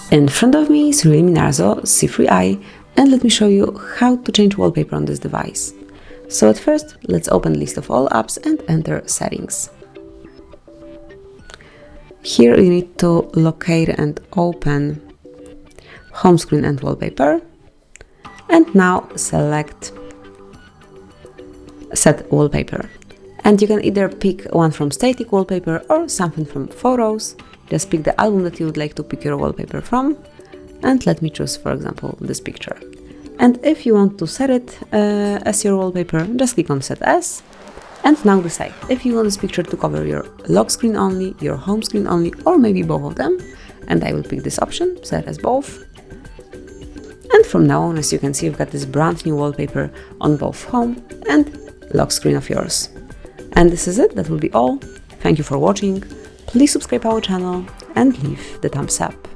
In front of me is REALME C3i, and let me show you how to change wallpaper on this device. So at first, let's open list of all apps and enter settings. Here you need to locate and open home screen and wallpaper, and now select set wallpaper. And you can either pick one from Static Wallpaper or something from Photos. Just pick the album that you would like to pick your wallpaper from, and let me choose, for example, this picture. And if you want to set it as your wallpaper, just click on Set As, and now decide if you want this picture to cover your lock screen only, your home screen only, or maybe both of them. And I will pick this option, set as both. And from now on, as you can see, you've got this brand new wallpaper on both home and lock screen of yours. And this is it, that will be all. Thank you for watching. Please subscribe our channel and leave the thumbs up.